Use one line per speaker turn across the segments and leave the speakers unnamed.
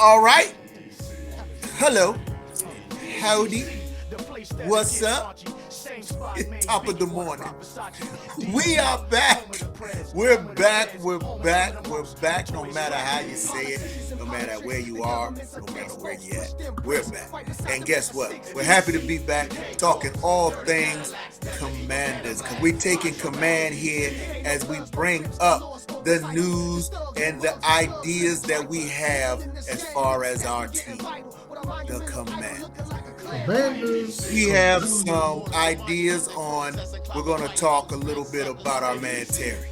All right. Hello. Howdy. What's up? It's top of the morning. We are back. We're back. We're back. We're back. No matter how you say it, no matter where you are, no matter where you at, we're back. And guess what? We're happy to be back talking all things Commanders. Because we're taking command here as we bring up the news and the ideas that we have as far as our team, the Commanders. We have some ideas on, we're going to talk a little bit about our man Terry.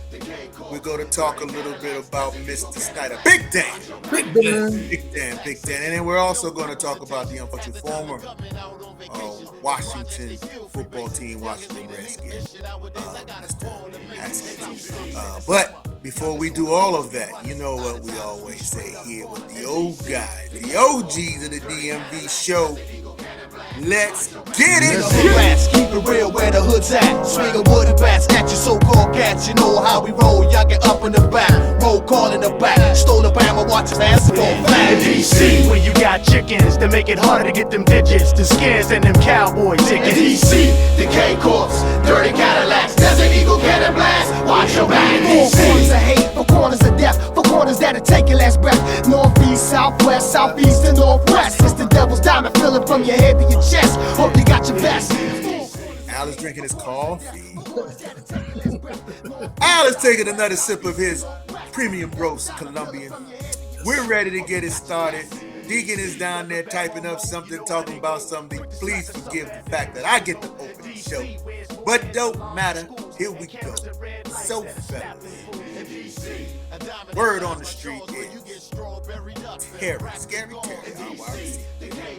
We're going to talk a little bit about Mr. Snyder. Big Dan. Big Dan. And then we're also going to talk about the unfortunate former Washington football team, Washington Redskins, Mr. Haskins. But before we do all of that, you know what we always say here with the old guys, the OGs of the DMV show. Let's get it.
Keep it real where the hood's at. Swing a wooden bats at your so-called cats. You know how we roll. Y'all get up in the back. Roll call in the back. Stole the Bama, watch his basketball flag.
In DC, when you got chickens that make it harder to get them digits, the skins and them cowboy tickets.
In DC, the K-Corps, dirty Cadillacs. Desert Eagle cannon blast. Watch your back. In DC. Four corners of hate, four corners of death, four corners that'll take your last breath. Northeast, southwest, southeast, and northwest. It's the devil's diamond, feel it from your head to your chest. Hope you got your best.
Al is drinking his coffee. Al is taking another sip of his premium roast Colombian. We're ready to get it started. Deacon is down there typing up something, talking about something. Please forgive the fact that I get to open the show. But don't matter. Here we go. So fellas, word on the street is Terry, Scary Terry, our receiver.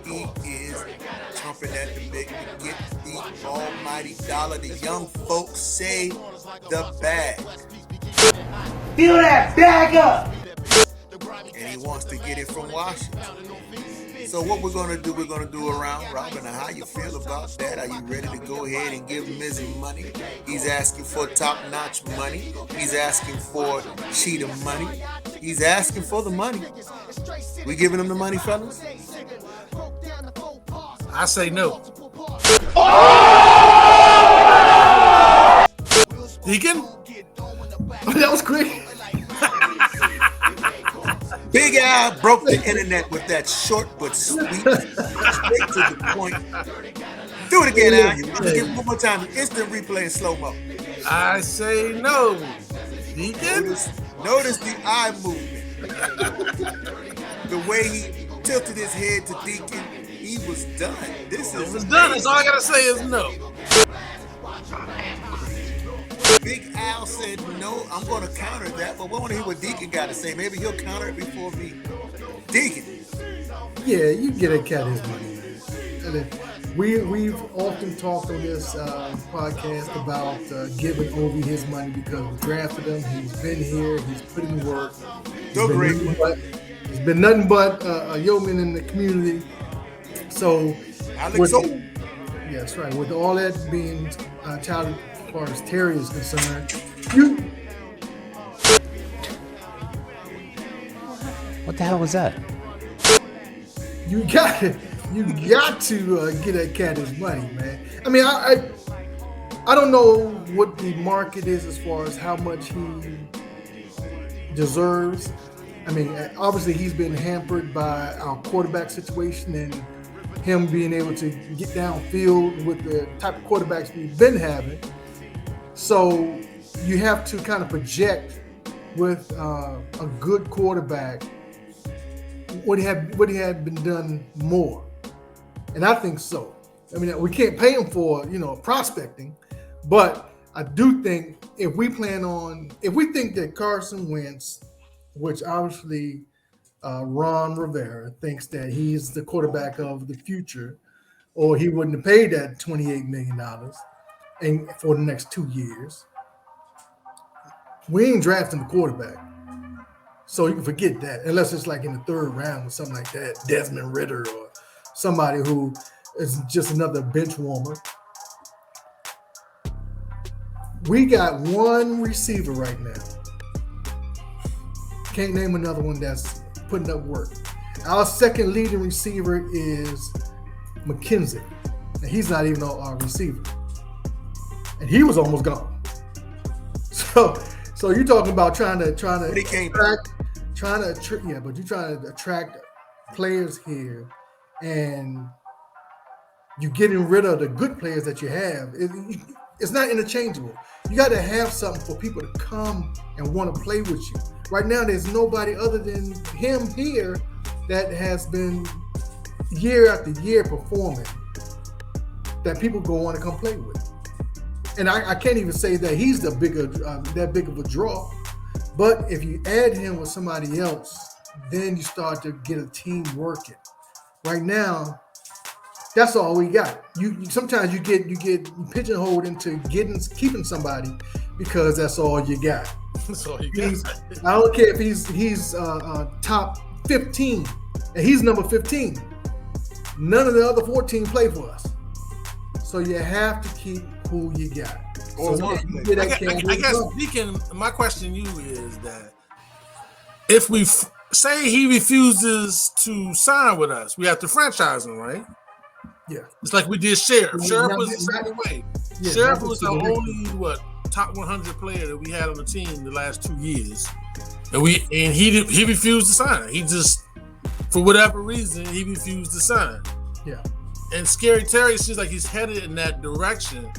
He is chomping at the bit to get the almighty dollar. The young folks say the bag.
Fill that bag up!
And he wants to get it from Washington. So what we're going to do, we're going to do a round robin. How you feel about that? Are you ready to go ahead and give him his money? He's asking for top-notch money. He's asking for cheetah money. He's asking for the money. We giving him the money, fellas?
I say no. Deacon? That was quick.
Big Al broke the internet with that short but sweet, straight to the point. Do it again, Al. Let's give it one more time. Instant replay in slow-mo.
I say no. Deacon?
Notice the eye movement. The way he tilted his head to Deacon, he was done.
It was done. That's all I gotta say is no.
Big Al said no. I'm going to counter that, but we want to hear what Deacon got to say. Maybe he'll counter it before me. Deacon.
Yeah, you get a cat his money, man. And we've often talked on this podcast about giving Ovi his money because we drafted him. He's been here. He's put in work. He's been nothing but a yeoman in the community. So, yeah, that's right. With all that being touted as far as Terry is concerned,
What the hell was that?
You got to get that cat his money, man. I mean, I don't know what the market is as far as how much he deserves. I mean, obviously he's been hampered by our quarterback situation and him being able to get downfield with the type of quarterbacks we've been having. So you have to kind of project with a good quarterback what he had been done more. And I think so. I mean, we can't pay him for, prospecting, but I do think if we think that Carson Wentz, which obviously Ron Rivera thinks that he's the quarterback of the future, or he wouldn't have paid that $28 million for the next 2 years. We ain't drafting the quarterback. So you can forget that, unless it's like in the third round or something like that, Desmond Ridder or somebody who is just another bench warmer. We got one receiver right now. Can't name another one that's putting up work. Our second leading receiver is McKenzie. And he's not even our receiver. And he was almost gone. So you're talking about trying to
But he came back.
but you're trying to attract players here, and you're getting rid of the good players that you have. It's not interchangeable. You got to have something for people to come and want to play with you. Right now, there's nobody other than him here that has been year after year performing that people go want to come play with. And I can't even say that he's that big of a draw. But if you add him with somebody else, then you start to get a team working. Right now, that's all we got. You sometimes you get pigeonholed into keeping somebody because that's all you got.
That's all you got.
I don't care if he's top 15 and he's number 15. None of the other 14 play for us. So you have to keep who you got.
I guess, Deacon, my question to you is that if we say he refuses to sign with us, we have to franchise him, right?
Yeah.
It's like we did Sheriff. Sheriff was the same way.
Yeah,
Sheriff was the only top 100 player that we had on the team the last 2 years, and he refused to sign. He just, for whatever reason, he refused to sign.
Yeah.
And Scary Terry seems like he's headed in that direction.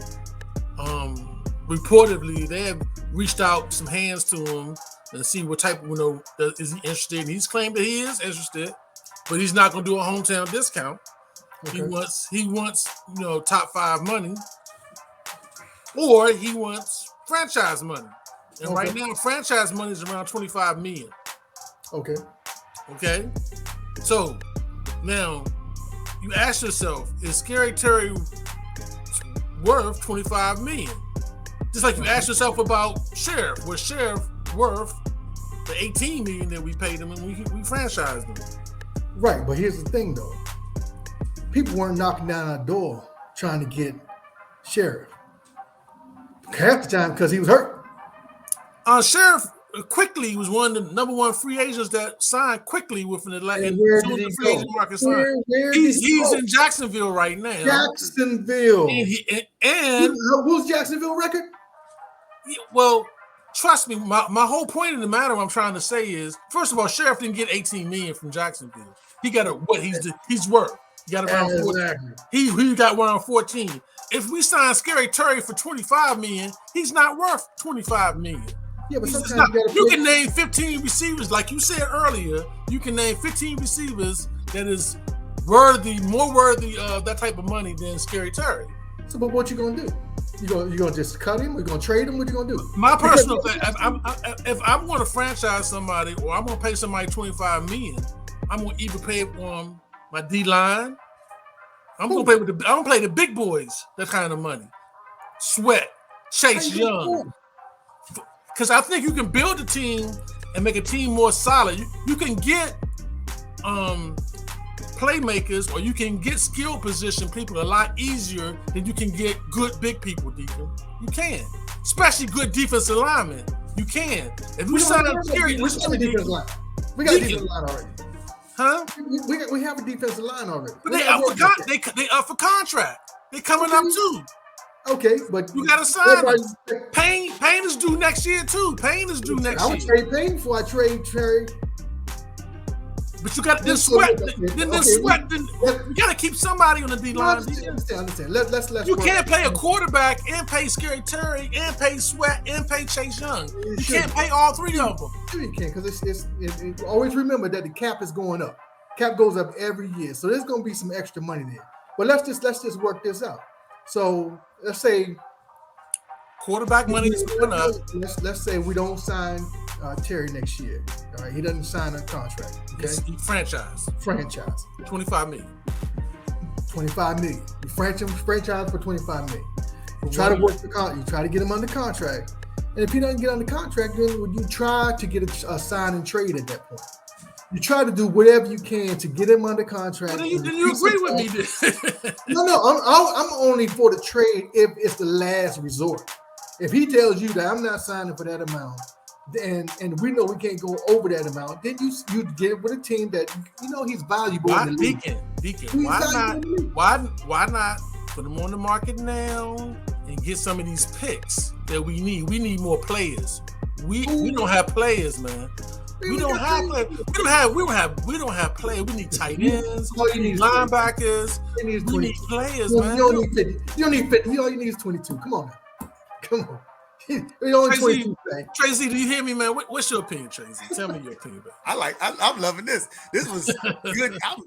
Reportedly, they have reached out some hands to him and see what type of, is he interested. And he's claimed that he is interested, but he's not going to do a hometown discount. Okay. He wants top 5 money, or he wants franchise money. And right now, franchise money is around $25 million. Okay. So now you ask yourself, is Scary Terry worth $25 million? Just like you ask yourself about Sheriff. Was Sheriff worth the $18 million that we paid him and we franchised him?
Right, but here's the thing though. People weren't knocking down our door trying to get Sheriff. Half the time because he was hurt.
Sheriff quickly was one of the number 1 free agents that signed quickly within the last free agent market sign. He's in Jacksonville right now.
Jacksonville.
And
who's Jacksonville record?
Well, trust me, my whole point of the matter I'm trying to say is, first of all, Sheriff didn't get $18 million from Jacksonville. He got he's worth. He got around 14. He got around 14. If we sign Scary Terry for $25 million, he's not worth $25 million.
Yeah, but sometimes
you can name 15 receivers, like you said earlier. You can name 15 receivers that is more worthy of that type of money than Scary Terry.
So, but what you gonna do? You gonna just cut him? Or you gonna trade him? What you gonna do?
My personal thing, if I'm going to franchise somebody or I'm gonna pay somebody $25 million, I'm gonna either pay my D line. I'm gonna play the big boys that kind of money. Sweat, Chase Young. Because I think you can build a team and make a team more solid. You can get playmakers, or you can get skill position people a lot easier than you can get good big people, Deacon. You can, especially good defensive linemen. You can. If we sign a
defensive line, we got a defensive line already.
Huh?
We have a defensive line already.
But they up for contract. They coming up too.
Okay, but
you gotta sign them. Payne is due next year too. Payne is due next year.
I would trade Payne before I trade Terry.
But you got to sweat. You got to keep somebody on the D line.
Understand. Let's.
You can't pay a quarterback and pay Scary Terry and pay Sweat and pay Chase Young. You can't pay all 3 of them.
Sure you can, because it's always remember that the cap is going up. Cap goes up every year, so there's going to be some extra money there. But let's just work this out. So let's say
quarterback money is going up.
Let's say we don't sign Terry next year. All right, he doesn't sign a contract. Okay,
franchise. $25 million.
$25 million. You franchise for $25 million. You try to work you try to get him under contract, and if he doesn't get under contract, then would you try to get a sign and trade at that point? You try to do whatever you can to get him under contract.
Well, then you agree with me then.
No, I'm only for the trade if it's the last resort. If he tells you that I'm not signing for that amount, and we know we can't go over that amount, then you get it with a team that he's valuable
Why,
in the league.
Deacon, why not put him on the market now and get some of these picks that we need? We need more players. We don't have players, man. We don't have players. We don't have players. We need tight ends. We need linebackers. We need players, man.
You don't need 50. You don't need 50. All you need is 22. Come on, man. Come on. You're only 22.
Tracy, do you hear me, man? What's your opinion, Tracy? Tell me your opinion.
I'm loving this. This was good. I'm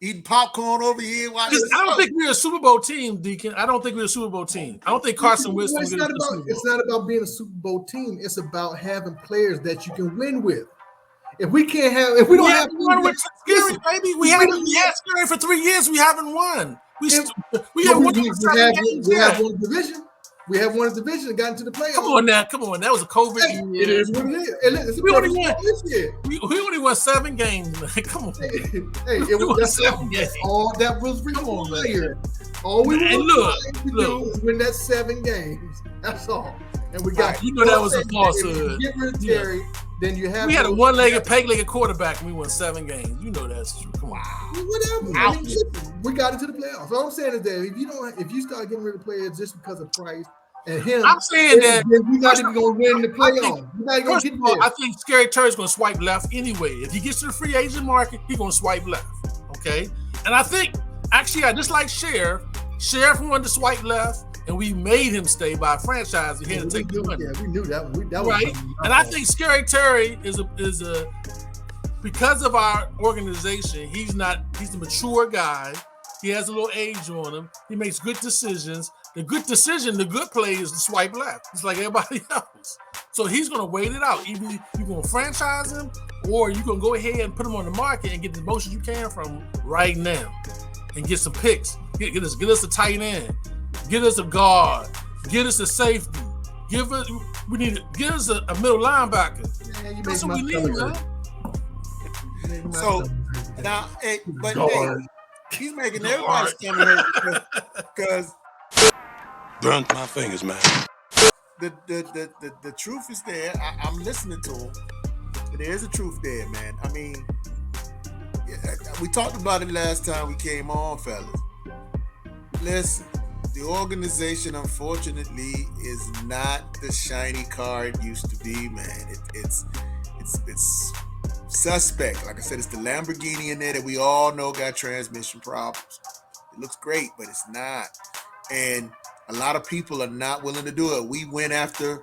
eating popcorn over here.
I don't think we're a Super Bowl team, Deacon. I don't think we're a Super Bowl team. I don't think Carson Wentz will get us the Super Bowl.
It's not about being a Super Bowl team. It's about having players that you can win with. If we don't have
one with Scary, baby. We had Scary for 3 years. We haven't won. We have one
division. We have won a division and got into the playoffs.
Come on now. That was a COVID year.
It is what it is.
We only won 7 games, man. Come on.
It was 7 games. All that was required. All we was win that 7 games. That's all. And we got
that was a falsehood.
Get rid of Terry. Then you have.
We had a one-legged, peg-legged quarterback, and we won 7 games. You know that's true. Come on.
Whatever. We got into the playoffs. All I'm saying is that if you start getting rid of players just because of price and him,
I'm saying that
we're not even going to win the playoffs.
First of all, I think Scary Terry's going to swipe left anyway. If he gets to the free agent market, he's going to swipe left. Okay, and I think actually I just like Sheriff. Sheriff wanted to swipe left. And we made him stay by franchise. He had to take the money.
Yeah, we knew that. That
right. And I think Scary Terry is a because of our organization. He's a mature guy. He has a little age on him. He makes good decisions. The good play is to swipe left. It's like everybody else. So he's going to wait it out. Either you're going to franchise him, or you're going to go ahead and put him on the market and get the most you can from him right now, and get some picks. Get us a tight end. Get us a guard. Get us a safety. Give us a middle linebacker.
Yeah,
that's what we need, man.
So now, he's making everybody stomach hurt because
burnt my fingers, man.
The truth is there. I'm listening to him. There's a truth there, man. I mean, we talked about it last time we came on, fellas. Listen. The organization, unfortunately, is not the shiny car it used to be, man. It's suspect. Like I said, it's the Lamborghini in there that we all know got transmission problems. It looks great, but it's not. And a lot of people are not willing to do it. We went after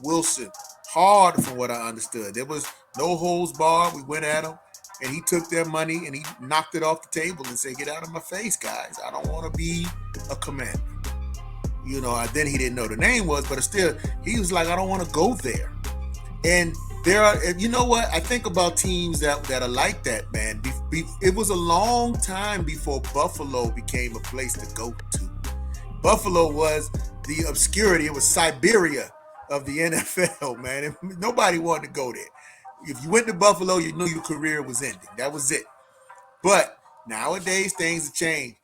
Wilson hard, from what I understood. There was no holds barred. We went at him, and he took their money and he knocked it off the table and said, "Get out of my face, guys. I don't want to be a commander." Then he didn't know the name was, but still, he was like, "I don't want to go there." And there are, you know what? I think about teams that are like that, man. It was a long time before Buffalo became a place to go to. Buffalo was the obscurity. It was Siberia of the NFL, man. Nobody wanted to go there. If you went to Buffalo, you knew your career was ending. That was it. But nowadays, things have changed.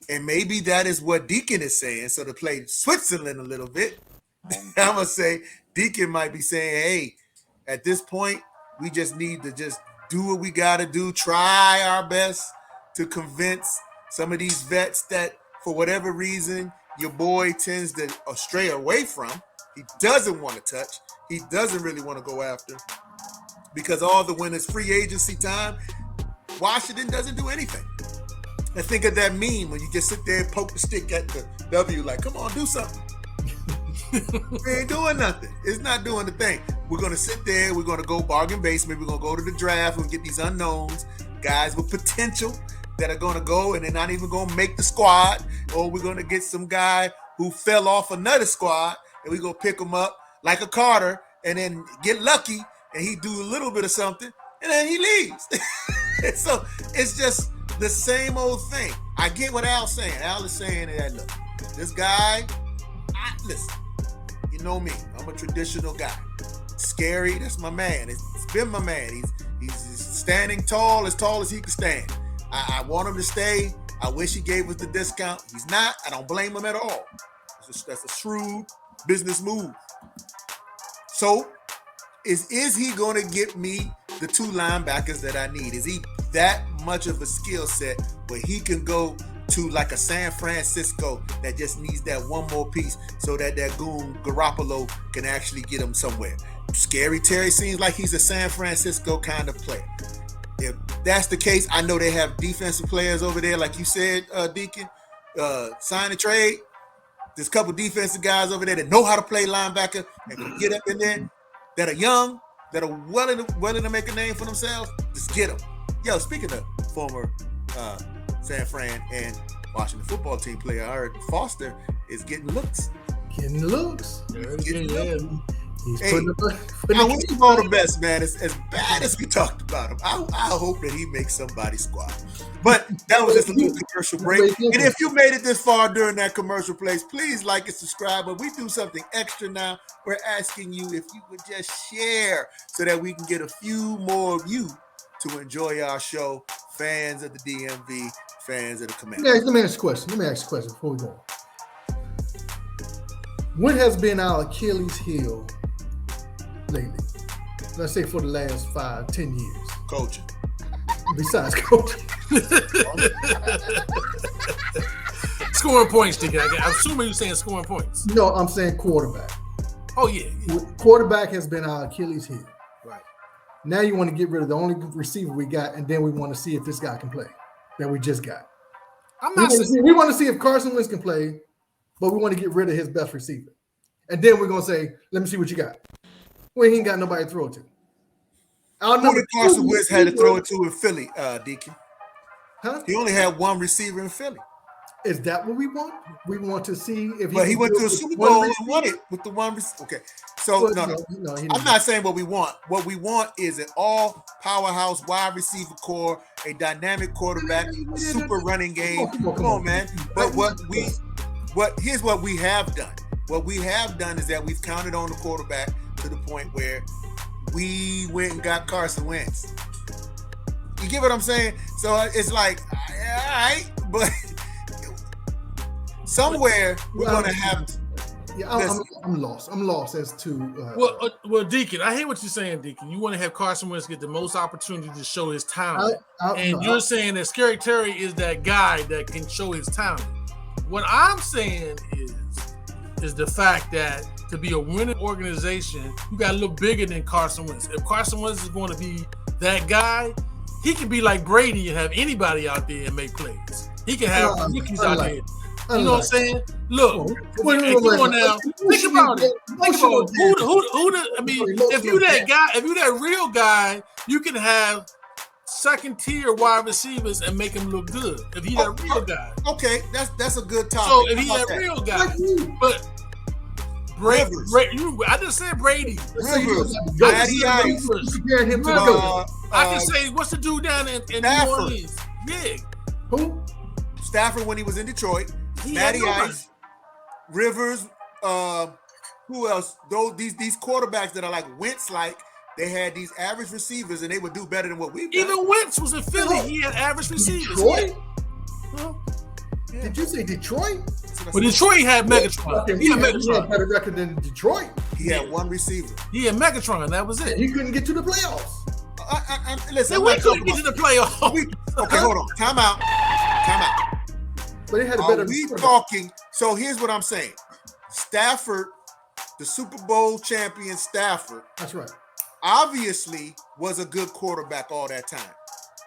And maybe that is what Deacon is saying. So to play Switzerland a little bit, I'm going to say Deacon might be saying, hey, at this point, we just need to just do what we got to do, try our best to convince some of these vets that for whatever reason, your boy tends to stray away from. He doesn't want to touch. He doesn't really want to go after. Because all the when it's free agency time, Washington doesn't do anything. And think of that meme when you just sit there and poke the stick at the W like, come on, do something. We ain't doing nothing. It's not doing the thing. We're going to sit there. We're going to go bargain basement. We're going to go to the draft and get these unknowns, guys with potential that are going to go and they're not even going to make the squad. Or we're going to get some guy who fell off another squad and we're going to pick him up like a Carter and then get lucky and he do a little bit of something and then he leaves. So it's just the same old thing. I get what Al's saying. Al is saying that, look, this guy, listen, you know me. I'm a traditional guy. Scary, that's my man. It's been my man. He's standing tall as he can stand. I want him to stay. I wish he gave us the discount. He's not. I don't blame him at all. That's a shrewd business move. So is he going to get me the 2 linebackers that I need? Is he that much of a skill set where he can go to like a San Francisco that just needs that one more piece so that goon Garoppolo can actually get him somewhere? Scary Terry seems like he's a San Francisco kind of player. If that's the case, I know they have defensive players over there, like you said, Deacon. Sign and trade. There's a couple defensive guys over there that know how to play linebacker and can get up in there, that are young, that are willing to make a name for themselves. Just get them. Yo, speaking of former San Fran and Washington football team player, I heard Foster is getting looks.
Getting looks. He's
Hey,
putting
I wish him all the best, man. As bad as we talked about him, I hope that he makes somebody squad. But that was just a little commercial break. And if you made it this far during that commercial place, please like and subscribe. But we do something extra now. We're asking you if you would just share so that we can get a few more of you to enjoy our show. Fans of the DMV, fans of the Command.
Let me ask a question. Before we go. What has been our Achilles heel lately? Let's say for the last 5-10 years.
Coaching.
Besides coaching.
Scoring points, Dick. I'm assuming you're saying scoring points.
No, I'm saying quarterback.
Oh, yeah.
Quarterback has been our Achilles heel.
Right.
Now you want to get rid of the only receiver we got, and then we want to see if this guy can play that we just got. We want to see if Carson Wentz can play, but we want to get rid of his best receiver. And then we're going to say, let me see what you got. Well, he ain't got nobody to throw it to.
Who did Carson Wentz had to throw it to in Philly, Deacon?
Huh?
He only had one receiver in Philly.
Is that what we want? We want to see if he.
But he went to a Super Bowl and won it with the one receiver. Okay, so no. I'm not saying what we want. What we want is an all powerhouse wide receiver core, a dynamic quarterback, a super running game. Come on, man. But here's what we have done. What we have done is that we've counted on the quarterback to the point where we went and got Carson Wentz. You get what I'm saying? So it's like, all right, but somewhere we're going to have.
Yeah, I'm lost. I'm lost as to.
Well, Deacon, I hear what you're saying, Deacon. You want to have Carson Wentz get the most opportunity to show his talent, you're saying that Scary Terry is that guy that can show his talent. What I'm saying is the fact that to be a winning organization, you got to look bigger than Carson Wentz. If Carson Wentz is going to be that guy, he can be like Brady and have anybody out there and make plays. He can have rookies out there. You know what I'm saying? Look, come on now. Think about it. If you that guy, if you that real guy, you can have second tier wide receivers and make him look good. If he that real guy.
Okay, that's a good topic.
So if he that real guy, but Brady, I just said Brady.
Rivers.
I can say what's the dude down in New Orleans? Yeah.
Who?
Stafford when he was in Detroit. Matty Ice, Rivers, who else? These quarterbacks that are like Wentz-like, they had these average receivers and they would do better than what we've done.
Even Wentz was in Philly. He had average receivers.
Detroit? Yeah. Did you say Detroit?
Well, Detroit had Megatron.
Okay, he had a better record than Detroit.
He had one receiver.
He had Megatron. That was it.
He couldn't get to the playoffs.
Listen,
we couldn't get to the playoffs.
Okay, hold on. Time out.
But they had a better.
We talking? So here's what I'm saying. Stafford, the Super Bowl champion Stafford.
That's right.
Obviously was a good quarterback all that time.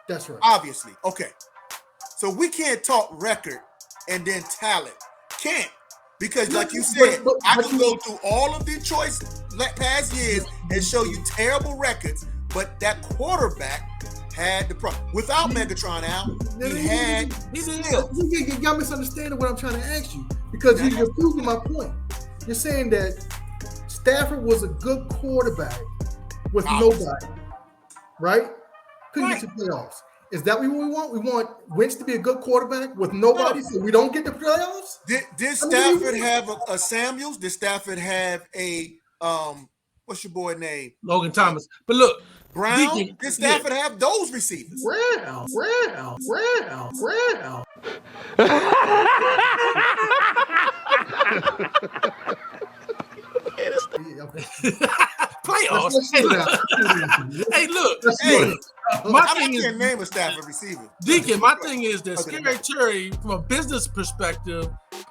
That's right.
Obviously. Okay. So we can't talk record and then talent. Can't. Because like you said, I can go through all of Detroit's past years and show you terrible records, but that quarterback had the problem. Without Megatron out, he still.
Y'all misunderstanding what I'm trying to ask you because you're proving my point. You're saying that Stafford was a good quarterback with nobody, right? Couldn't get to playoffs. Is that what we want? We want Wentz to be a good quarterback with nobody, so we don't get the playoffs.
Did Stafford have a Samuels? Did Stafford have a what's your boy name?
Logan Thomas. But look,
Brown. Did Stafford have those receivers?
Brown.
No,
Let's
hey,
shoot it
look,
out.
hey, look,
Let's
hey,
shoot it.
my
I
thing is,
can't name a staff of receiver.
Deacon, my thing is that
Other than
Scary
that.
Terry, from a business perspective,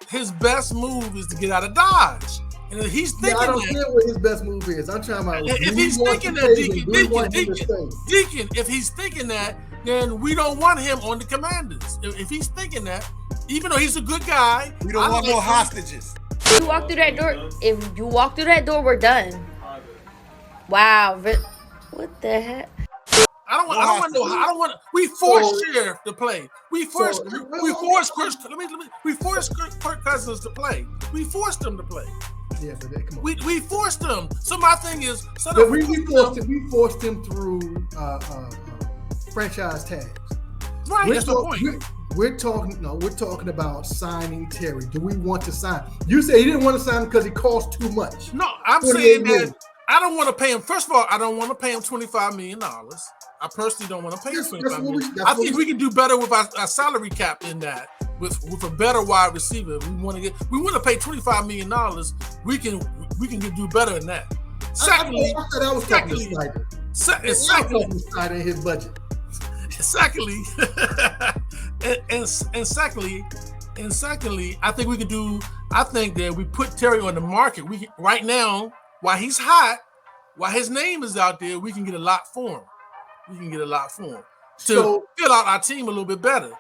his best move is to get out of Dodge. And if he's
Yeah,
thinking
I don't
that,
care what his best move is. I'm talking about
if
do we
he's
want
thinking
to
that,
pay him?
Deacon,
Do we want him to stay?
Deacon, if he's thinking that, then we don't want him on the Commanders. If he's thinking that, even though he's a good guy,
We don't want no hostages.
You walk through that door. If you walk through that door, we're done. Wow. What the heck?
I don't want. We forced Sheriff to play. We forced Kirk Cousins to play. We forced him to play.
Yeah, but come on.
We forced him. So my thing is,
But we forced him through franchise tags.
right. That's the point.
We're talking about signing Terry. Do we want to sign? You say he didn't want to sign him because he costs too much.
No, I'm
28
saying
million.
that I don't want to pay him. First of all, I don't want to pay him $25 million. I personally don't want to pay him $25 million. I think we can do better with our salary cap in that. With a better wide receiver, we want to pay $25 million. We can do better than that. Secondly,
I thought I was talking to Snyder. Snyder in his budget.
Secondly, and secondly, I think we could do. I think that we put Terry on the market. Right now, while he's hot, while his name is out there, we can get a lot for him. To fill out our team a little bit better.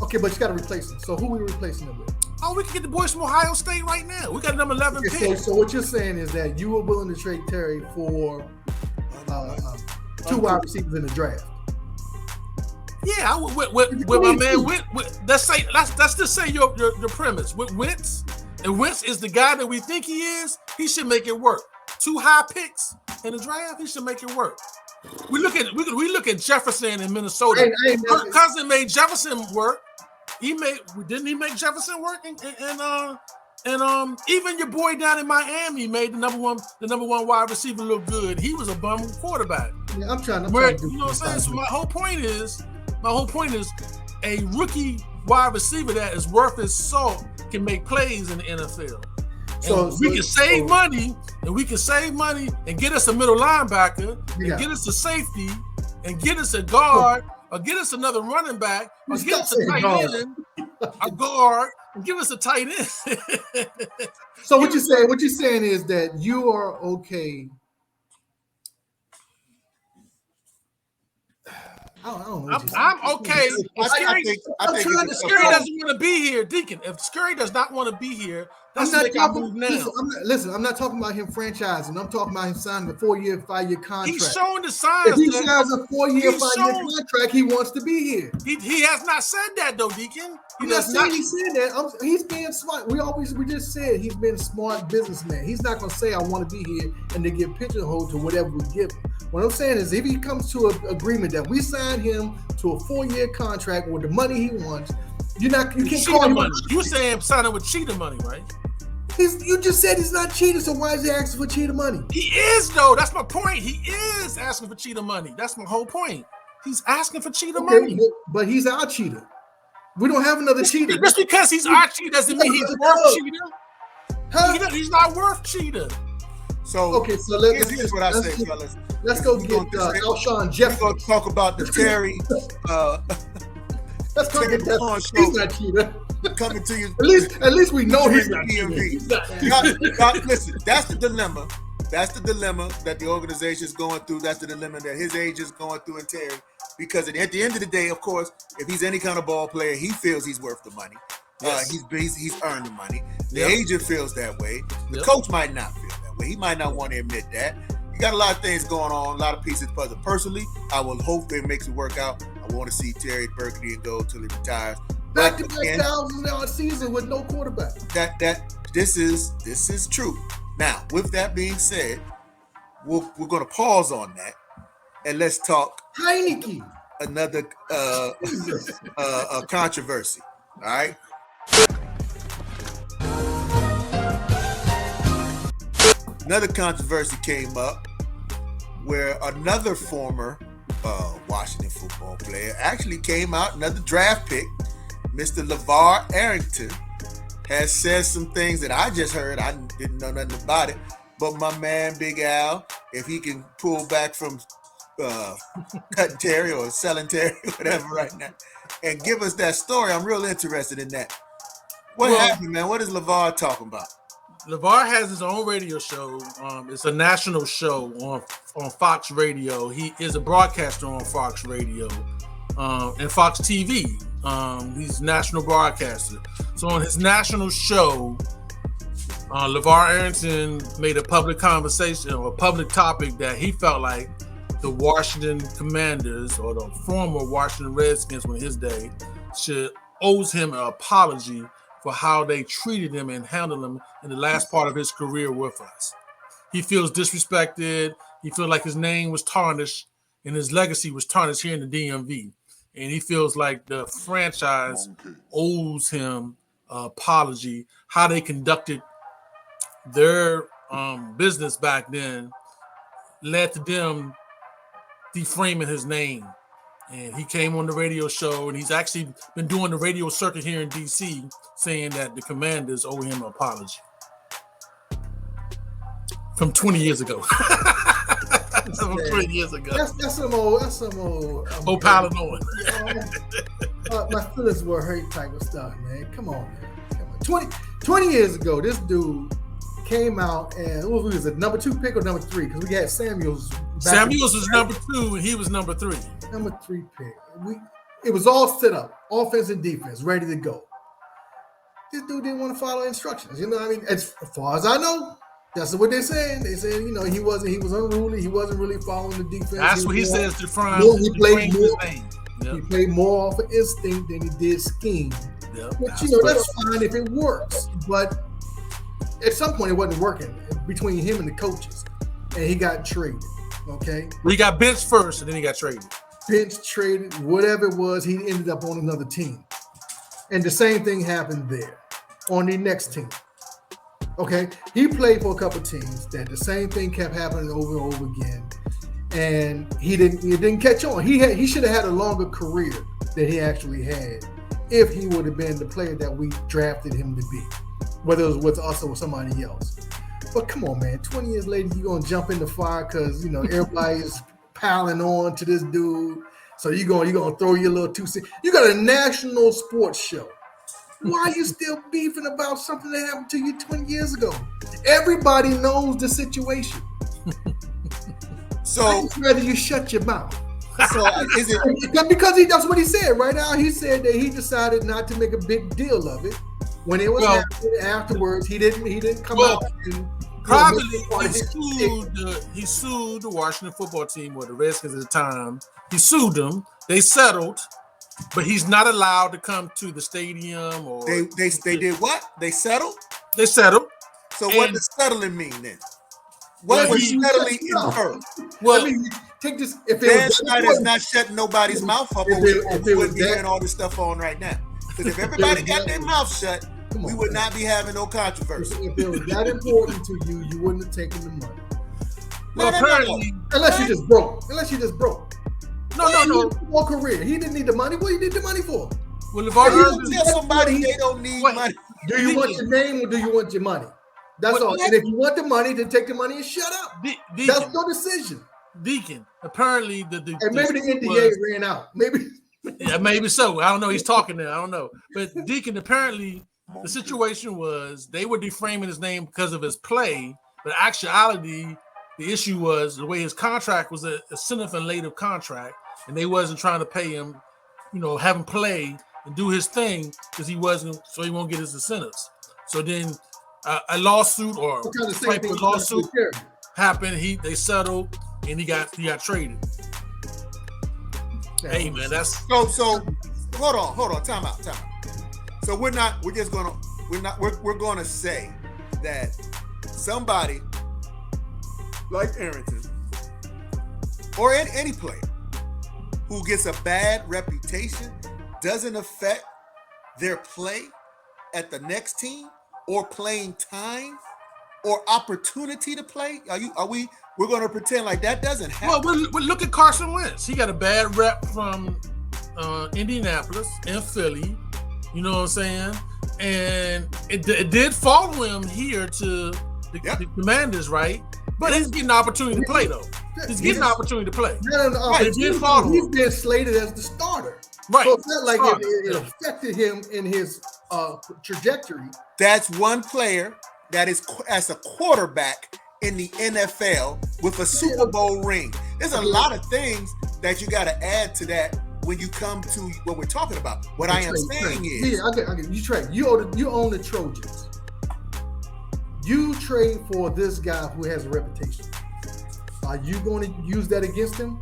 Okay, but you got to replace him. So who are we replacing him with?
Oh, we can get the boys from Ohio State right now. We got number 11 pick.
So what you're saying is that you were willing to trade Terry for 2 wide receivers in the draft.
Yeah, with my man Wentz. Let's just say your premise with Wentz. And Wentz is the guy that we think he is. He should make it work. 2 high picks in the draft. He should make it work. We look at Jefferson in Minnesota. Kirk Cousins made Jefferson work. Didn't he make Jefferson work? And even your boy down in Miami made the number one wide receiver look good. He was a bum quarterback.
Yeah, I'm trying to do,
you know what I'm saying? So my whole point is a rookie wide receiver that is worth his salt can make plays in the NFL. We can save money and get us a middle linebacker and get us a safety and get us a guard or get us another running back or get us a tight end, a guard, and give us a tight end.
So what you're saying is that you are okay. I don't know.
I'm okay.
If
Scary doesn't want to be here, Deacon. If Scary does not want to be here, let's make our move now.
I'm not talking about him franchising. I'm talking about him signing a 4-year, 5-year contract.
He's showing the signs.
If he signs a 4-year, 5-year contract, he wants to be here.
He has not said that though, Deacon.
I'm not saying he said that. He's being smart. We just said he's been a smart businessman. He's not going to say I want to be here and then get pigeonholed to whatever we give him. What I'm saying is if he comes to an agreement that we sign him to a 4-year contract with the money he wants, you can't call him.
You saying signing with cheater money, right?
You just said he's not cheating, so why is he asking for cheater money?
He is though. That's my point. He is asking for cheater money. That's my whole point. He's asking for cheater money.
But he's our cheater. We don't have another cheater.
Just because he's our cheater doesn't mean he's worth cheater. He's not worth cheater.
So here's what I say, fellas.
Let's go get Alshon Jeffrey.
We're going to talk about the Terry.
Let's go get that. He's not cheater.
Coming to you.
At least we know he's not cheater.
Listen, that's the dilemma. That's the dilemma that the organization is going through. That's the dilemma that his agent is going through in Terry. Because at the end of the day, of course, if he's any kind of ball player, he feels he's worth the money. Yes. He's earned the money. The agent feels that way. The coach might not feel that way. He might not want to admit that. You got a lot of things going on, a lot of pieces puzzle. Personally, I will hope it makes it work out. I want to see Terry Burgundy go until he retires.
Back-to-back $1,000 season with no quarterback.
This is true. Now, with that being said, we're going to pause on that and let's talk
Heineke.
Another controversy. All right. Another controversy came up where another former Washington football player actually came out, another draft pick, Mr. LeVar Arrington, has said some things that I just heard. I didn't know nothing about it. But my man, Big Al, if he can pull back from cutting Terry or selling Terry, whatever, right now, and give us that story. I'm real interested in that. What happened, man? What is LeVar talking about?
LeVar has his own radio show. It's a national show on Fox Radio. He is a broadcaster on Fox Radio and Fox TV. He's a national broadcaster. So on his national show, LeVar Arrington made a public conversation or a public topic that he felt like the Washington Commanders or the former Washington Redskins in his day owes him an apology for how they treated him and handled him in the last part of his career with us. He feels disrespected. He feels like his name was tarnished and his legacy was tarnished here in the DMV. And he feels like the franchise owes him an apology. How they conducted their business back then led to them deframing his name. And he came on the radio show, and he's actually been doing the radio circuit here in D.C., saying that the Commanders owe him an apology. From 20 years ago. From 20 years ago.
That's some old
Paladon.
My feelings were hurt type of stuff, man. Come on, man. 20 years ago, this dude came out and what was it, number 2 pick or number 3? Because we had Samuels.
Samuels was number 2 and he was number 3.
Number 3 pick. It was all set up, offense and defense, ready to go. This dude didn't want to follow instructions. You know what I mean? As far as I know, that's what they're saying. They said, you know, he was unruly. He wasn't really following the defense.
That's what he says to Fry.
He played more off of instinct than he did scheme.
Yep,
which, you know, that's fine if it works. But at some point, it wasn't working between him and the coaches. And he got traded, okay?
He got benched first, and then he got traded.
Benched, traded, whatever it was, he ended up on another team. And the same thing happened there on the next team. Okay, he played for a couple teams that the same thing kept happening over and over again, and he didn't catch on. He should have had a longer career than he actually had if he would have been the player that we drafted him to be, whether it was with us or with somebody else. But come on, man, 20 years later, you're gonna jump in the fire because you know everybody is piling on to this dude. So you're gonna throw your little 2 cents. You got a national sports show. Why are you still beefing about something that happened to you 20 years ago? Everybody knows the situation. So I'd rather you shut your mouth. So is it because that's what he said right now? He said that he decided not to make a big deal of it. When it was happening afterwards, he didn't come out and
probably he sued the Washington football team or the Redskins at the time. He sued them. They settled. But he's not allowed to come to the stadium or
they did what? They settled?
They settled.
So what does settling mean then? What was settling infer?
Well, I mean, take this. If
Dan Snyder's not shutting nobody's mouth up, we wouldn't be hearing all this stuff on right now. Because if everybody got their mouth shut, we would not be having no controversy.
If it was that important to you, you wouldn't have taken the money.
Well, apparently,
unless you just broke.
No.
Football career. He didn't need the money. What do you need the money for?
Well, LeVar
tell somebody they don't need money.
Do you want your name or do you want your money? That's all. And if you want the money, then take the money and shut up. That's your decision.
Deacon. Apparently, and
maybe the NDA ran out. Maybe.
Yeah, maybe so. I don't know. He's talking there. I don't know. But Deacon, apparently, the situation was they were deframing his name because of his play. But actuality, the issue was the way his contract was a incentive-laden contract. And they wasn't trying to pay him, you know, have him play and do his thing because he wasn't, so he won't get his incentives. So then a lawsuit or type of lawsuit happened. They settled and he got traded. Hey man, that's
so. Hold on. Time out. So we're gonna say that somebody like Arrington or any player who gets a bad reputation doesn't affect their play at the next team or playing time or opportunity to play? We're going to pretend like that doesn't happen?
Well, look at Carson Wentz. He got a bad rep from Indianapolis and Philly. You know what I'm saying? And it did follow him here to the Commanders, right? But he's getting the opportunity to play, though. He's getting the opportunity to play.
He's been slated as the starter.
Right.
So it's not like it affected him in his trajectory.
That's one player that is as a quarterback in the NFL with a Super Bowl ring. There's a lot of things that you got to add to that when you come to what we're talking about. What I am saying is,
I get you trade. You own the Trojans. You trade for this guy who has a reputation. Are you going to use that against him?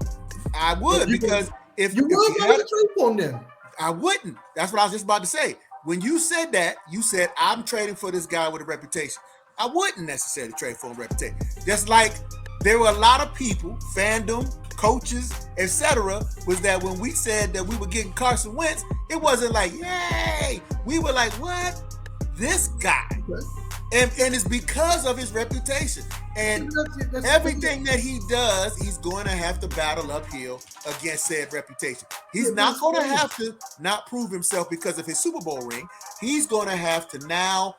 I would, because if
you weren't going to trade for him, then
I wouldn't. That's what I was just about to say. When you said that, you said I'm trading for this guy with a reputation. I wouldn't necessarily trade for a reputation. Just like there were a lot of people, fandom, coaches, etc., was that when we said that we were getting Carson Wentz, it wasn't like, yay. We were like, what? This guy. Okay. And it's because of his reputation. And everything that he does, he's going to have to battle uphill against said reputation. He's not going to have to not prove himself because of his Super Bowl ring. He's going to have to now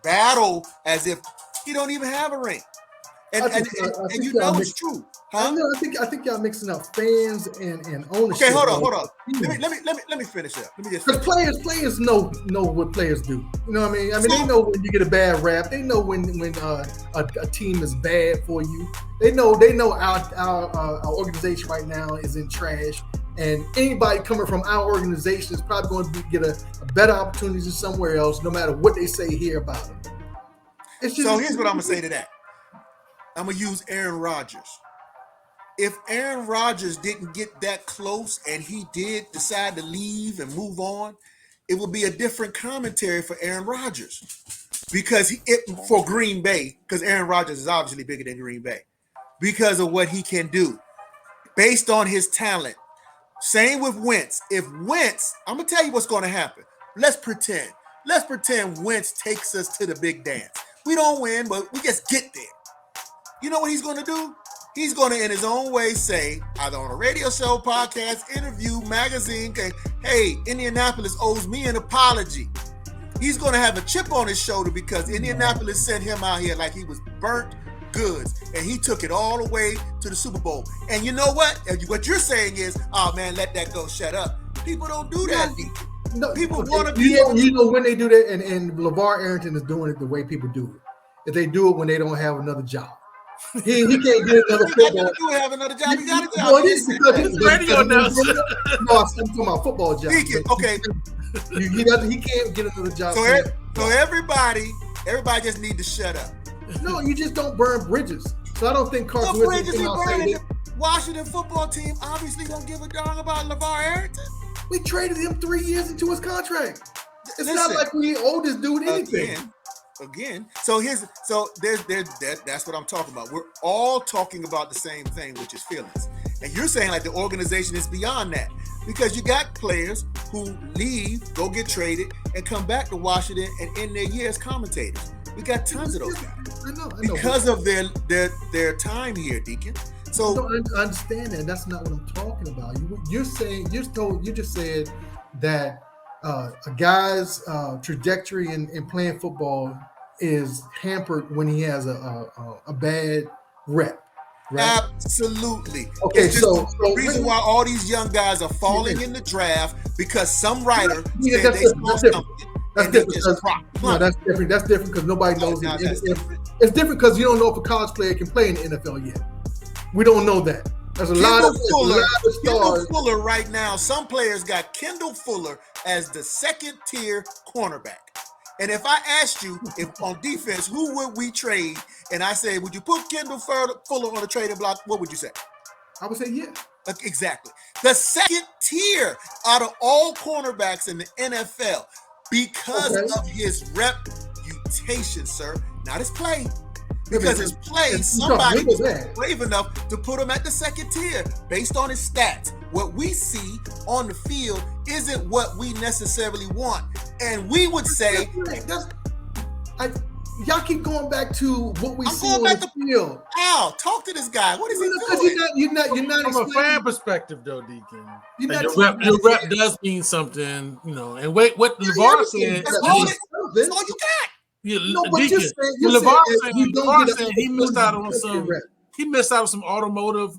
battle as if he don't even have a ring. And you know it's true. Huh?
I think y'all mixing up fans and ownership.
Okay, hold on. Let me finish up. Let me just
because players know what players do. You know what I mean? They know when you get a bad rap. They know when a team is bad for you. They know our organization right now is in trash. And anybody coming from our organization is probably going to get a better opportunity somewhere else, no matter what they say here about it.
So here's what I'm gonna say to that. I'm gonna use Aaron Rodgers. If Aaron Rodgers didn't get that close and he did decide to leave and move on, it would be a different commentary for Aaron Rodgers. Because for Green Bay, because Aaron Rodgers is obviously bigger than Green Bay, because of what he can do, based on his talent. Same with Wentz. If Wentz, I'm gonna tell you what's gonna happen. Let's pretend Wentz takes us to the big dance. We don't win, but we just get there. You know what he's going to do? He's going to, in his own way, say, either on a radio show, podcast, interview, magazine, hey, Indianapolis owes me an apology. He's going to have a chip on his shoulder because Indianapolis sent him out here like he was burnt goods, and he took it all the way to the Super Bowl. And you know what? What you're saying is, oh, man, let that go, shut up. People don't do that.
No,
people want to be
you know when they do that, and LeVar Arrington is doing it the way people do it. If they do it when they don't have another job. He can't get another football.
He have another job. He got a job.
No, it is because
he's radio announcer.
No, I'm talking about football job.
Okay.
He can't get another job.
So everybody just need to shut up.
No, you just don't burn bridges. So I don't think Carson Wentz is
the Washington football team obviously don't give a darn about LeVar Arrington.
We traded him 3 years into his contract. It's not like we owe this dude anything.
Again. So that's what I'm talking about. We're all talking about the same thing, which is feelings. And you're saying like the organization is beyond that. Because you got players who leave, go get traded, and come back to Washington and end their year as commentators. We got tons of those guys.
I know.
Because of their time here, Deacon. So
I understand that. That's not what I'm talking about. You just said that a guy's trajectory in playing football is hampered when he has a bad rep. Right?
Absolutely.
Okay,
so the reason why all these young guys are falling in the draft because some writer said they saw something.
That's different. No, that's different. That's different because nobody knows. It's different because you don't know if a college player can play in the NFL yet. We don't know that. There's a lot of stars.
Kendall Fuller right now. Some players got Kendall Fuller as the second tier cornerback. And if I asked you if on defense, who would we trade? And I say, would you put Kendall Fuller on the trading block? What would you say?
I would say yeah.
Exactly. The second tier out of all cornerbacks in the NFL because of his reputation, sir. Not his play. Because his play, somebody was brave enough to put him at the second tier based on his stats. What we see on the field isn't what we necessarily want. And we would say...
y'all keep going back to what we see on the field.
Al, talk to this guy. What is he doing?
You're not
from a fan perspective, though, Deacon. Your rep does mean something, you know. And what LeVar said...
That's all you got.
Yeah,
No, but
Deacon.
you're saying
LeVar saying he missed out on
opportunity
some.
to rep.
He missed out on some automotive,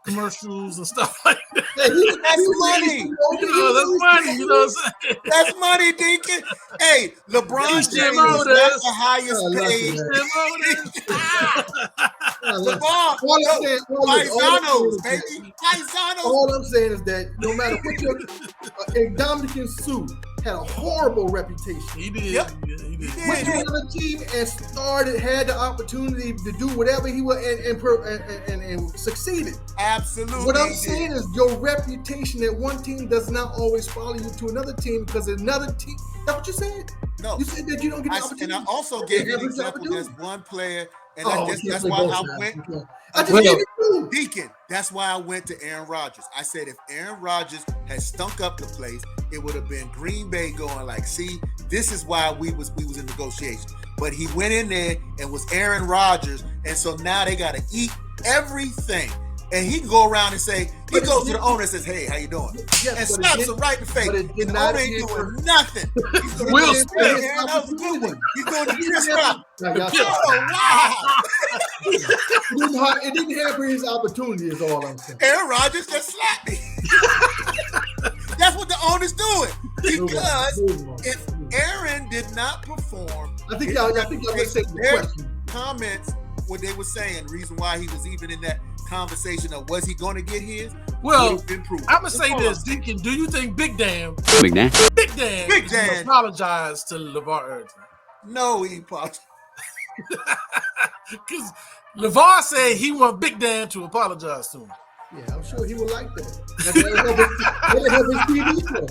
commercials and stuff like that.
Hey,
That's money.
That's money. You know what I'm saying?
That's money, Deacon. Hey, LeBron James is not the highest paid. LeBron, Paisanos, baby. Paisanos.
All I'm saying is that no matter what your Dominican Sue had a horrible reputation.
He did.
Yep.
Yeah, he did.
Went to another team and had the opportunity to do whatever he was and succeeded.
Absolutely.
What I'm saying is your reputation at one team does not always follow you to another team because another team. That's what you said.
No.
You said that you don't get the opportunity.
And I also gave you an example. There's one player, and that's why I went.
I just gave it to you.
Deacon, that's why I went to Aaron Rodgers. I said if Aaron Rodgers had stunk up the place, it would have been Green Bay going like, see, this is why we was in negotiation. But he went in there and was Aaron Rodgers, and so now they got to eat everything. And he can go around and say, he goes to the owner and says, hey, how you doing?
Yes,
and slaps him right in the face.
but it did
The
not
owner ain't
answer-
doing nothing.
Will Smith.
That was a good one. He's going to Chris Rock.
Now, y'all-
Oh, wow.
It didn't hamper his opportunity, is all I'm saying.
Aaron Rodgers just slapped me. That's what the owner's doing. Because if Aaron did not perform,
I think y'all mistake the
their
question.
comments, what they were saying, the reason why he was even in that conversation of was he going to get his?
Well,
would have been proven.
I'm gonna say this, Deacon. Do you think Big Dan
Big Dan
apologized to LeVar Arrington?
No, he apologized.
Because LeVar said he want Big Dan to apologize to him.
Yeah, I'm sure he would like that. That'd help his TV show.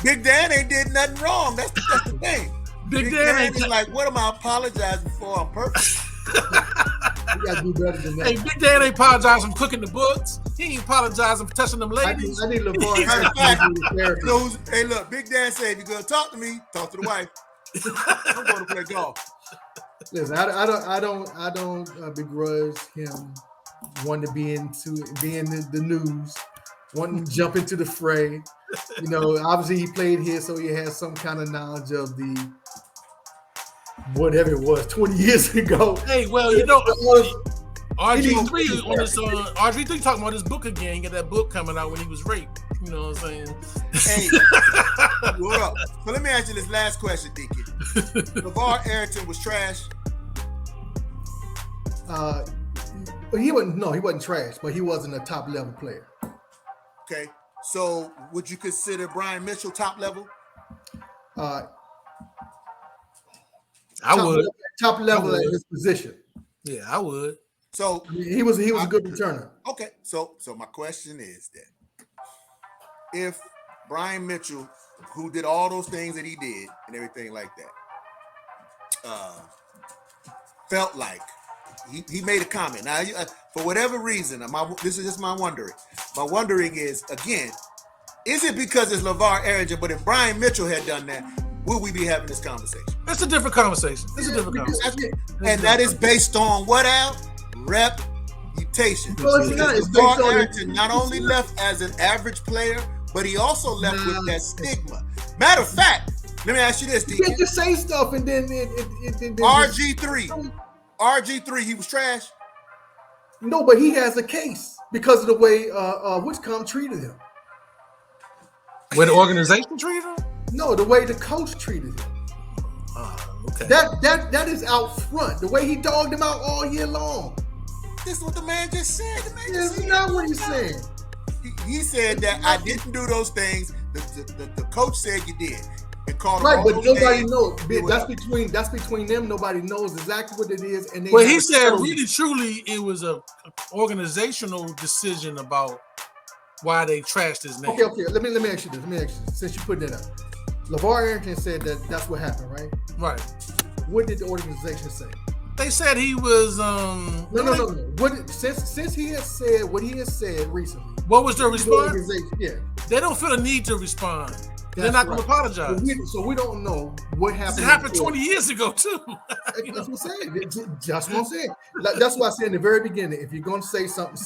Big Dan ain't did nothing wrong. That's the thing.
Big Dan ain't
is like, what am I apologizing for on purpose?
You gotta do better than that.
Hey, Big Dan ain't apologizing for cooking the books. He ain't apologizing for touching them ladies.
I need LeVar
Matter of fact,
to do therapy.
hey, look, Big Dan said, if you're going to talk to me, talk to the wife. I'm going to play golf.
Listen, I don't begrudge him wanting to be in the news, wanting to jump into the fray. Obviously he played here, so he has some kind of knowledge of the whatever it was 20 years ago.
Hey, well, RG3 on this RG3 talking about this book again. He got that book coming out when he was raped. You know what I'm saying?
Hey, what up? So let me ask you this last question, Deacon. LeVar Arrington was trash.
He wasn't trash, but he wasn't a top level player.
Okay. So would you consider Brian Mitchell top level?
I would.
Top level at his position.
Yeah, I would.
So
He was a good returner.
okay. So my question is that if Brian Mitchell, who did all those things that he did and everything like that, felt like he made a comment. Now, for whatever reason, this is just my wondering. My wondering is, again, is it because it's LeVar Arrington? But if Brian Mitchell had done that, would we be having this conversation?
It's a different conversation.
And that is based on what, Al? Reputation.
Well, it's not. It's based
LeVar
on
Arrington not only left as an average player, but he also left with that stigma. Matter of fact, let me ask you this,
You
Deacon.
can't just say stuff and then
RG3, he was trash.
No, but he has a case because of the way Witcom treated him.
Where the organization treated him?
No, the way the coach treated him.
Okay.
That is out front. The way he dogged him out all year long.
This is what the man just said.
That's not what he's saying.
He said that I didn't do those things. The coach said you did. And called him
Right,
all
but
those
nobody
names.
knows. That's between them. Nobody knows exactly what it is. And
Well, he said really truly it was a organizational decision about why they trashed his name.
Okay. Let me ask you this. Since you put that up, LeVar Arrington said that's what happened, right?
Right.
What did the organization say?
They said he was
No. Since he has said what he has said recently.
What was their
The
response?
organization, yeah.
They don't feel a need to respond. They're
That's
not going to
right.
apologize.
So we don't know what happened.
It happened 20 years ago too.
That's what I'm saying. Just what I'm saying. That's why I said in the very beginning, if you're going to say something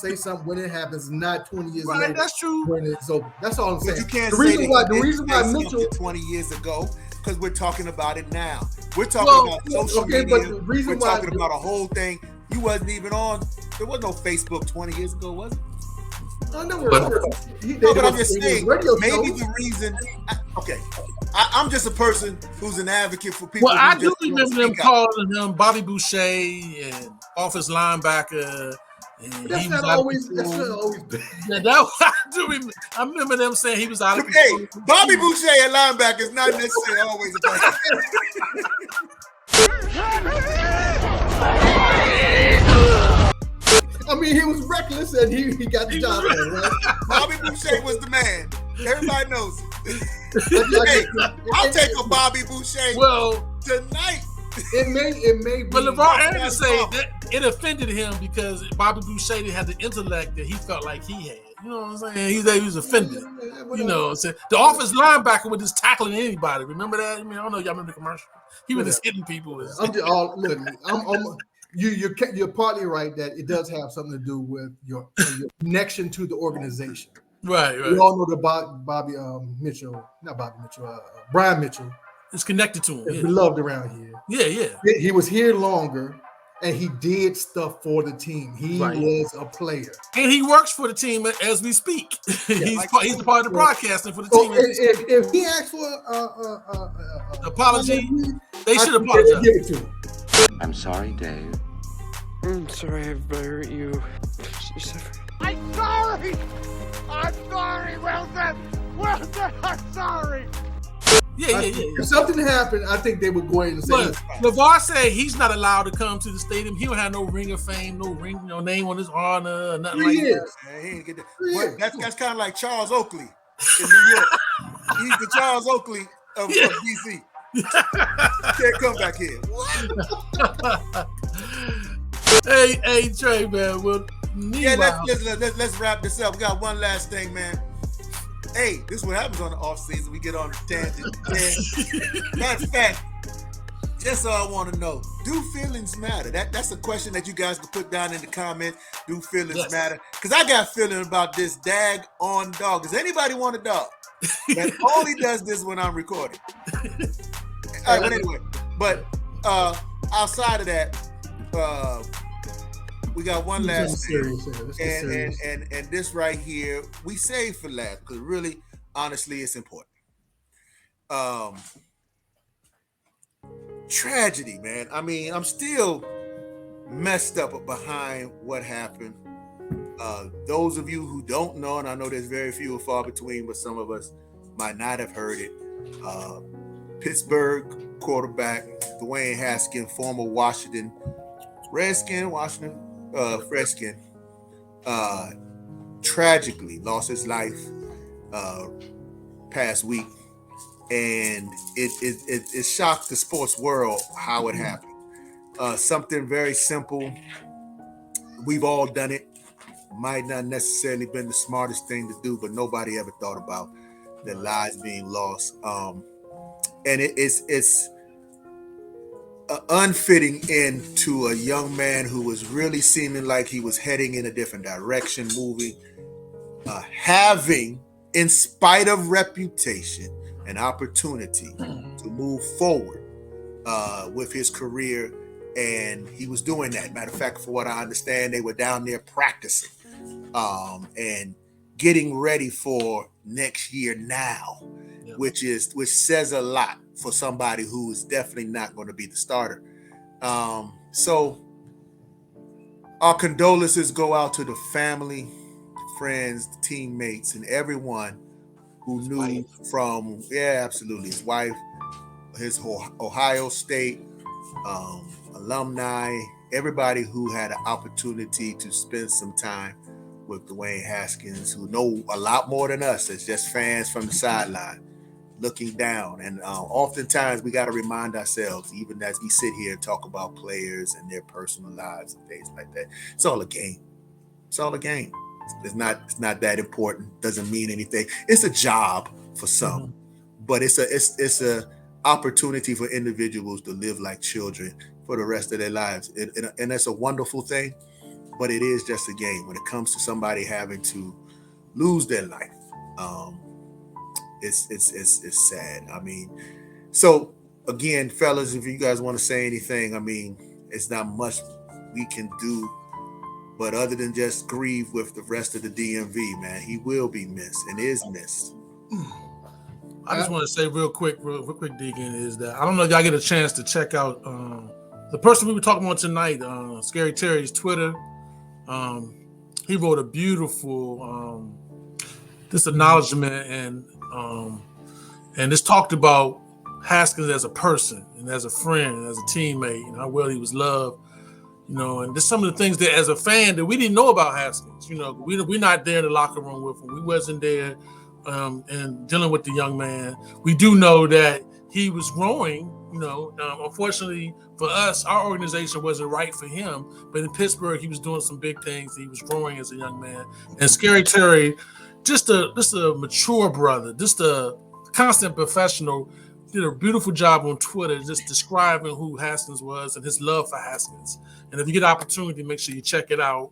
when it happens, not 20 years
Right,
later.
that's true.
When it's over. That's all I'm saying.
But you can't
The
say
reason why Mitchell.
20 years ago, because we're talking about it now. We're talking about social
okay,
media.
but the reason
We're
why
talking about a whole thing. You wasn't even on. There was no Facebook 20 years ago, was it?
I know
But-
No, but I'm just saying,
radio
maybe
shows.
the reason. Okay, I'm just a person who's an advocate for people.
Well,
who
I do
just wanna
remember them
speak out.
calling him Bobby Boucher and office linebacker. And
That's
he was
not
out of
always. That's
control.
not always.
Yeah, that I do remember. I remember them saying he was out of
Hey,
control.
Bobby Boucher at linebacker is not necessarily always a bad.
I mean, he was reckless and he got the job done, right?
Bobby Boucher was the man. Everybody knows it. Hey, I'll take a Bobby Boucher
Well,
tonight.
It may be.
but LeVar Arrington say that it offended him because Bobby Boucher didn't have the intellect that he felt like he had. You know what I'm saying? He was offended. You know what I'm saying? The office linebacker was just tackling anybody. Remember that? I mean, I don't know if y'all remember the commercial. He was just hitting people.
I'm just look. You're partly right that it does have something to do with your connection to the organization.
Right.
We all know that Bobby Mitchell, not Bobby Mitchell, Brian Mitchell
It's connected to him.
is
Yeah.
beloved around here.
Yeah.
He was here longer, and he did stuff for the team. He
Right.
was a player.
And he works for the team as we speak. He's a part of the broadcasting for the
So
team.
if he asked for
Apology, they should
I think
apologize.
give it to him.
I'm sorry, Dave.
I'm sorry I've hurt you.
I'm sorry! I'm sorry, Wilson! Wilson, I'm sorry!
Yeah.
If something happened, I think they would go ahead and say,
But LeVar said he's not allowed to come to the stadium. He don't have no ring of fame, no ring, no name on his honor, or nothing
3
like that.
years.
Man, he ain't get that.
3
But
years.
that's kind of like Charles Oakley in New York. He's the Charles Oakley of DC. Can't come back here. What?
Hey, Trey, man. Well,
Yeah,
meanwhile,
let's wrap this up. We got one last thing, man. Hey, this is what happens on the off season. We get on the tangent. Matter of fact, just so I want to know, do feelings matter? That's a question that you guys can put down in the comments. Do feelings matter? Because I got feeling about this dag on dog. Does anybody want a dog that only does this when I'm recording? All right, but anyway, outside of that, we got one last thing. And this right here, we save for last because really, honestly, it's important. Tragedy, man. I mean, I'm still messed up behind what happened. Those of you who don't know, and I know there's very few and far between, but some of us might not have heard it. Pittsburgh quarterback Dwayne Haskins, former Washington Redskin, tragically lost his life past week, and it shocked the sports world how it happened. Something very simple. We've all done it. Might not necessarily been the smartest thing to do, but nobody ever thought about their lives being lost. And it's an unfitting end to a young man who was really seeming like he was heading in a different direction, moving, having, in spite of reputation, an opportunity to move forward with his career. And he was doing that. Matter of fact, for what I understand, they were down there practicing and getting ready for next year now, which says a lot for somebody who is definitely not going to be the starter. So our condolences go out to the family, friends, teammates, and everyone who knew from, absolutely, his wife, his Ohio State alumni, everybody who had an opportunity to spend some time with Dwayne Haskins, who know a lot more than us as just fans from the sideline looking down. And oftentimes we got to remind ourselves, even as we sit here and talk about players and their personal lives and things like that, it's all a game. It's all a game. It's not that important. Doesn't mean anything. It's a job for some, but it's a opportunity for individuals to live like children for the rest of their lives. And that's a wonderful thing, but it is just a game. When it comes to somebody having to lose their life, it's sad. I mean, so again, fellas, if you guys want to say anything, I mean, it's not much we can do, but other than just grieve with the rest of the DMV, man, he will be missed and is missed.
I just want to say real quick, Deacon, is that I don't know if y'all get a chance to check out the person we were talking about tonight, Scary Terry's Twitter. He wrote a beautiful this acknowledgement and this talked about Haskins as a person and as a friend and as a teammate and how well he was loved. And just some of the things that as a fan that we didn't know about Haskins. We're not there in the locker room with him. We wasn't there and dealing with the young man. We do know that he was growing. Unfortunately for us, our organization wasn't right for him. But in Pittsburgh, he was doing some big things. He was growing as a young man. And Scary Terry, just a mature brother, just a constant professional, did a beautiful job on Twitter just describing who Haskins was and his love for Haskins. And if you get an opportunity, make sure you check it out.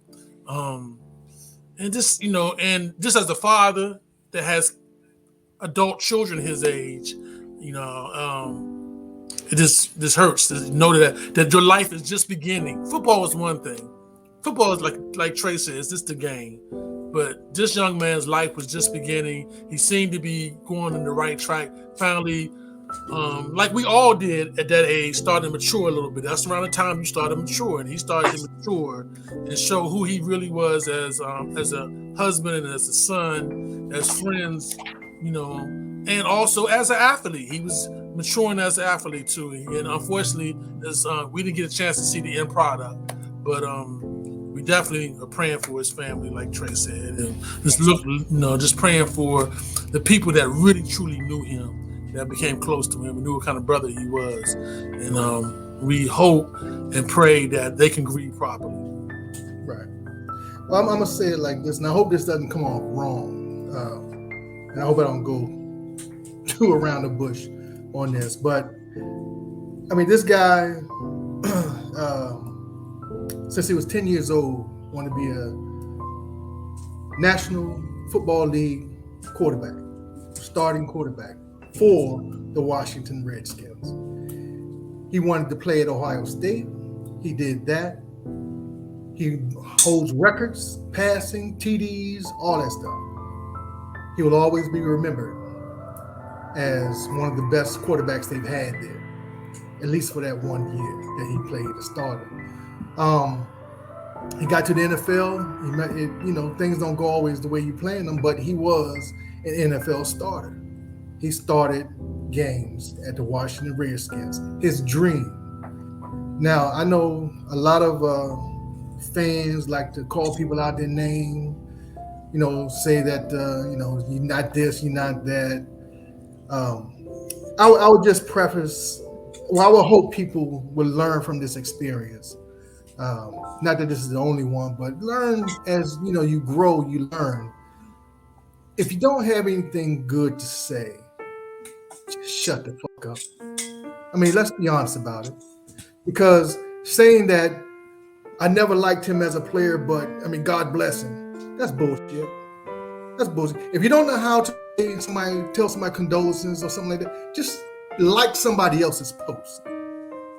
And just as a father that has adult children his age, it just hurts to know that your life is just beginning. Football is one thing. Football is like Trey said, it's just a game. But this young man's life was just beginning. He seemed to be going in the right track. Finally, like we all did at that age, started to mature a little bit. That's around the time you started maturing. He started to mature and show who he really was as a husband and as a son, as friends, and also as an athlete. He was maturing as an athlete too. And unfortunately, we didn't get a chance to see the end product. But we definitely are praying for his family, like Trey said, and just praying for the people that really truly knew him, that became close to him, and knew what kind of brother he was. And we hope and pray that they can grieve properly.
Right. Well, I'm gonna say it like this, and I hope this doesn't come off wrong, and I hope I don't go too around the bush on this. But I mean, this guy. Since he was 10 years old, wanted to be a National Football League quarterback, starting quarterback for the Washington Redskins. He wanted to play at Ohio State. He did that. He holds records, passing, TDs, all that stuff. He will always be remembered as one of the best quarterbacks they've had there, at least for that 1 year that he played as starter. He got to the NFL. Things don't go always the way you plan them, but he was an NFL starter. He started games at the Washington Redskins. His dream. Now, I know a lot of fans like to call people out their name, say that, you're not this, you're not that. I would just preface, I would hope people will learn from this experience. Not that this is the only one, but learn as you grow, you learn. If you don't have anything good to say, just shut the fuck up. I mean, let's be honest about it. Because saying that I never liked him as a player, but God bless him, that's bullshit. That's bullshit. If you don't know how to tell somebody condolences or something like that, just like somebody else's post.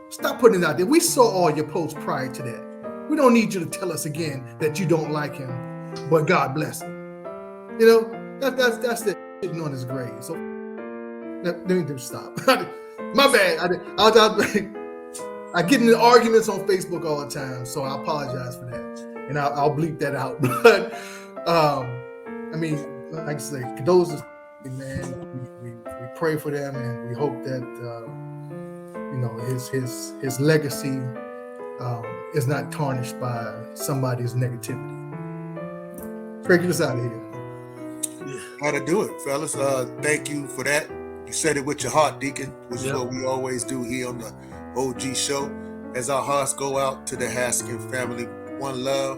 Stop putting it out there. We saw all your posts prior to that. We don't need you to tell us again that you don't like him, but God bless him. That's the shitting on his grave. So let me just stop. My bad. I get into arguments on Facebook all the time, so I apologize for that, and I'll bleep that out. But like I say, condolences, man. We pray for them, and we hope that. His legacy is not tarnished by somebody's negativity. Craig, get us out of here.
How to do it, fellas. Thank you for that. You said it with your heart, Deacon, which is what we always do here on the OG show. As our hearts go out to the Haskins family, one love.